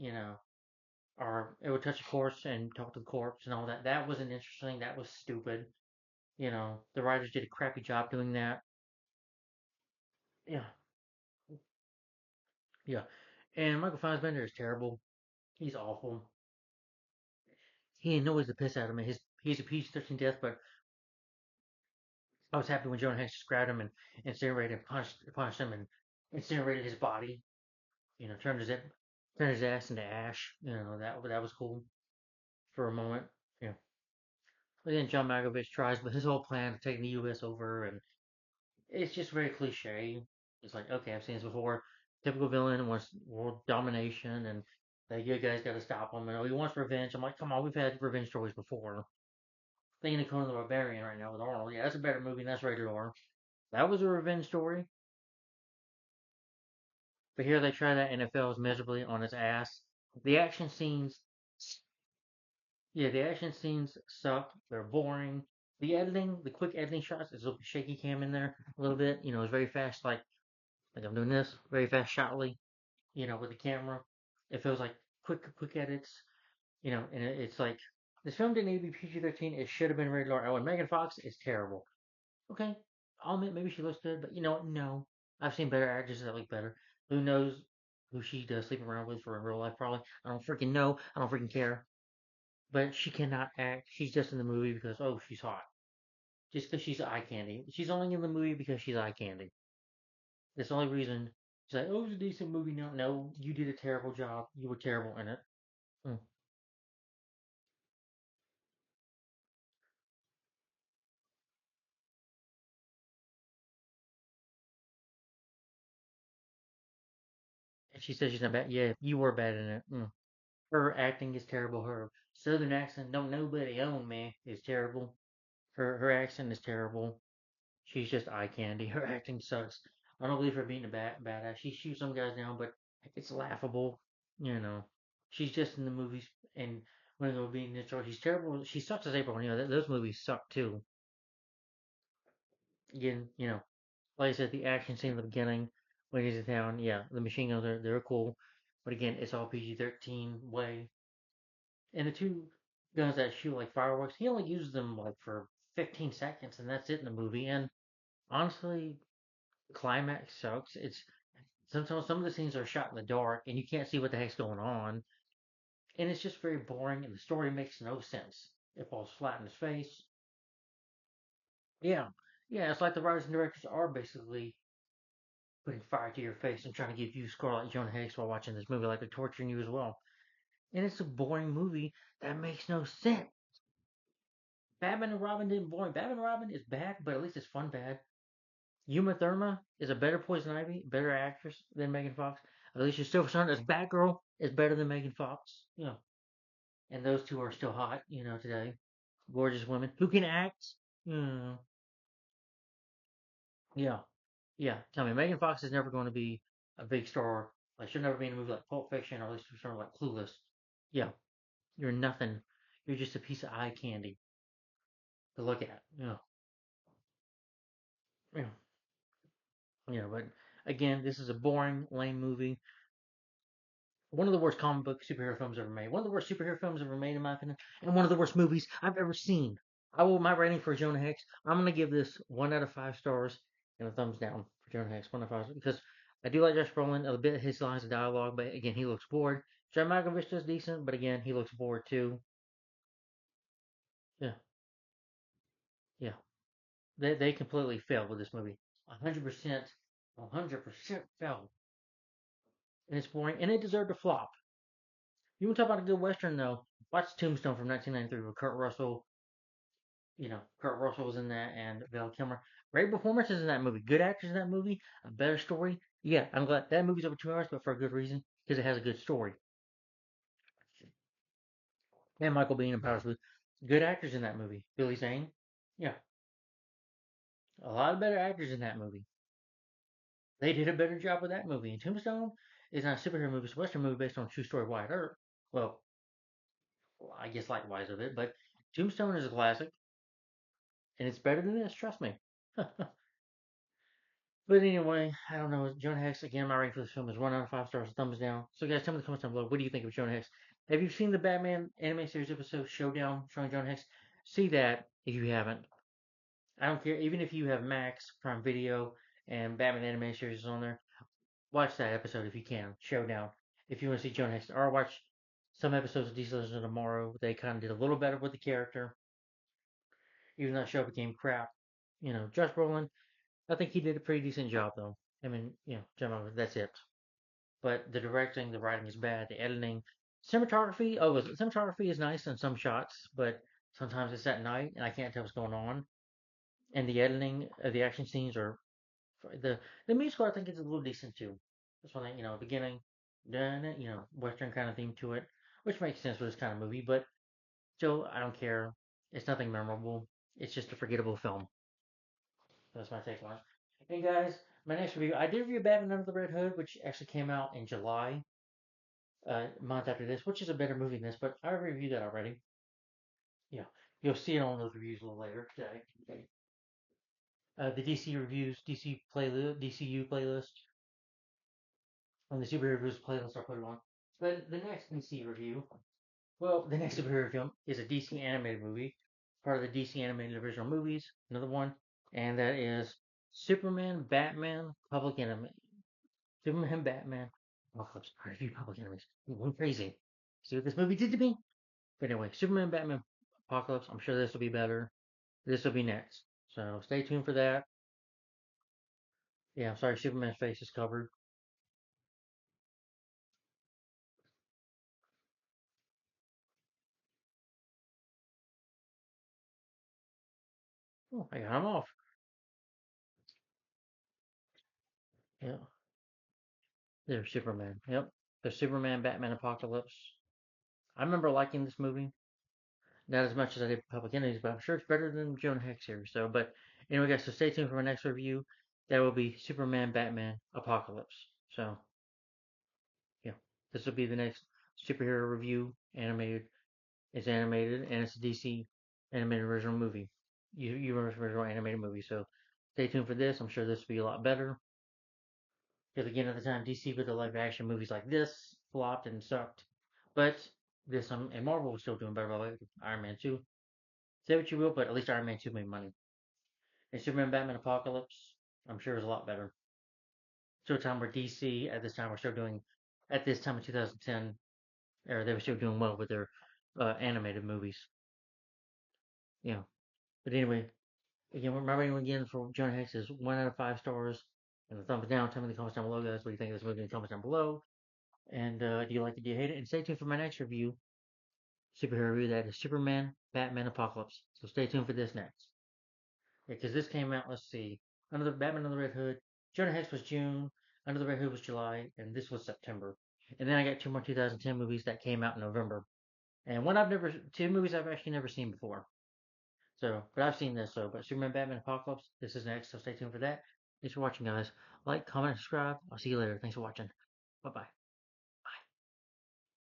or it would touch a corpse and talk to the corpse and all that. That wasn't interesting. That was stupid. The writers did a crappy job doing that. Yeah, yeah. And Michael Fassbender is terrible. He's awful. He annoys the piss out of me. He's a PG-13 death, but I was happy when Jonah Hex just grabbed him and incinerated and punched him and incinerated his body. Turned his ass into ash. That was cool for a moment. Yeah. But then John Malkovich tries, but his whole plan to take the U.S. over, and it's just very cliche. It's like, okay, I've seen this before. Typical villain wants world domination, and the good guy's got to stop him. And he wants revenge. I'm like, come on, we've had revenge stories before. Thinking of Conan the Barbarian right now with Arnold. Yeah, that's a better movie, and that's rated R. That was a revenge story. But here they try that, and it fails miserably on its ass. The action scenes, yeah, the action scenes suck. They're boring. The quick editing shots, there's a shaky cam in there a little bit. It's very fast, like I'm doing this, very fast shotly. With the camera, it feels like quick edits. And it's like this film didn't need to be PG-13. It should have been rated R. Oh, and Megan Fox is terrible. Okay, I'll admit maybe she looks good, but you know what? No, I've seen better actresses that look better. Who knows who she does sleep around with for in real life? Probably. I don't freaking know. I don't freaking care. But she cannot act. She's just in the movie because she's hot. Just because she's eye candy. She's only in the movie because she's eye candy. That's the only reason. She's like, it's a decent movie now. No, you did a terrible job. You were terrible in it. Mm. And she says she's not bad. Yeah, you were bad in it. Mm. Her acting is terrible. Her southern accent, don't nobody own me, is terrible. Her accent is terrible. She's just eye candy. Her acting sucks. I don't believe her being a badass. She shoots some guys down, but it's laughable. You know, she's just in the movies and when they go being this or she's terrible. She sucks as April. Those movies suck too. Again, like I said, the action scene in the beginning when he's in town, yeah, the machine guns they're cool, but again, it's all PG-13 way. And the two guns that shoot like fireworks, he only uses them like for 15 seconds, and that's it in the movie. And honestly, climax sucks. It's sometimes some of the scenes are shot in the dark, and you can't see what the heck's going on, and it's just very boring, and the story makes no sense. It falls flat in his face. Yeah, yeah, it's like the writers and directors are basically putting fire to your face and trying to give you Scarlett Jonah Hex while watching this movie, like they're torturing you as well. And it's a boring movie that makes no sense. Batman and Robin didn't boring. Batman and Robin is bad, but at least it's fun bad. Uma Thurman is a better Poison Ivy, better actress than Megan Fox. Alicia Silverstone as Batgirl is better than Megan Fox. And those two are still hot, today. Gorgeous women who can act. Mm, yeah, yeah. Tell me, Megan Fox is never going to be a big star. Like she'll never be in a movie like Pulp Fiction or at least sort of like Clueless. Yeah, you're nothing. You're just a piece of eye candy to look at. Yeah, but again, this is a boring, lame movie. One of the worst comic book superhero films ever made. One of the worst superhero films ever made, in my opinion, and one of the worst movies I've ever seen. My rating for Jonah Hex. I'm gonna give this 1 out of 5 stars and a thumbs down for Jonah Hex. 1 out of 5 because I do like Josh Brolin a bit of his lines of dialogue, but again he looks bored. John Malkovich does decent, but again he looks bored too. Yeah, yeah. They completely failed with this movie. 100%, 100% failed, and it's boring, and it deserved a flop. You want to talk about a good western though? Watch Tombstone from 1993 with Kurt Russell. Kurt Russell was in that and Val Kilmer. Great performances in that movie. Good actors in that movie. A better story. Yeah, I'm glad that movie's over 2 hours, but for a good reason because it has a good story. And Michael Biehn and Powers Booth. Good actors in that movie. Billy Zane. Yeah, a lot of better actors in that movie. They did a better job with that movie. And Tombstone is not a superhero movie. It's a western movie based on a true story of Wyatt Earp. Well, I guess likewise of it, but Tombstone is a classic, and it's better than this. Trust me. But anyway, I don't know. Jonah Hex, again, my rating for this film is 1 out of 5 stars, thumbs down. So, guys, tell me in the comments down below, what do you think of Jonah Hex? Have you seen the Batman anime series episode Showdown showing Jonah Hex? See that if you haven't. I don't care, even if you have Max, Prime Video, and Batman anime series is on there, watch that episode if you can. Showdown. If you want to see Jonah Hex. Or watch some episodes of DC Legends of Tomorrow. They kind of did a little better with the character, even though that show became crap. Josh Brolin, I think he did a pretty decent job, though. I mean, that's it. But the directing, the writing is bad. The editing, cinematography. Oh, cinematography is nice in some shots, but sometimes it's at night and I can't tell what's going on. And the editing of the action scenes are the musical. I think is a little decent too. This one, beginning, western kind of theme to it, which makes sense for this kind of movie. But still, I don't care. It's nothing memorable. It's just a forgettable film. That's my take on it. And guys, my next review, I did review Batman Under the Red Hood, which actually came out in July, a month after this, which is a better movie than this, but I reviewed that already. Yeah, you'll see it on those reviews a little later today. Okay. The DC reviews, DC playlist, DCU playlist, and the superhero reviews playlist. I'll put it on. But the next DC review, well, the next superhero film is a DC animated movie, part of the DC animated original movies. Another one, and that is Superman, Batman, Public Enemy. Superman, Batman, Apocalypse. I review Public Enemies. I'm going crazy. See what this movie did to me? But anyway, Superman, Batman, Apocalypse. I'm sure this will be better. This will be next. So stay tuned for that. Yeah, I'm sorry, Superman's face is covered. Oh, I got him off. Yeah, there's Superman. Yep, there's Superman, Batman, Apocalypse. I remember liking this movie. Not as much as I did Public Enemies, but I'm sure it's better than Jonah Hex here. So, but anyway, guys, so stay tuned for my next review. That will be Superman, Batman, Apocalypse. So, yeah, this will be the next superhero review. Animated. It's animated, and it's a DC animated original movie. You original animated movie. So, stay tuned for this. I'm sure this will be a lot better. Because again, at the time, DC with the live action movies like this flopped and sucked. But this, and Marvel was still doing better by the way, Iron Man 2. Say what you will, but at least Iron Man 2 made money. And Superman Batman Apocalypse, I'm sure is a lot better. So a time where DC at this time were still doing, at this time in 2010, or they were still doing well with their animated movies. You know. But anyway, again, my rating again for Jonah Hex is 1 out of 5 stars. And a thumbs down. Tell me in the comments down below, guys, what you think of this movie in the comments down below. And do you like it? Do you hate it? And stay tuned for my next review, superhero review, that is Superman Batman Apocalypse. So stay tuned for this next. Yeah, because this came out, let's see, Under the Batman Under the Red Hood. Jonah Hex was June, Under the Red Hood was July, and this was September. And then I got two more 2010 movies that came out in November. And two movies I've actually never seen before. So, but I've seen this, but Superman Batman Apocalypse, this is next, so stay tuned for that. Thanks for watching, guys. Like, comment, subscribe. I'll see you later. Thanks for watching. Bye bye.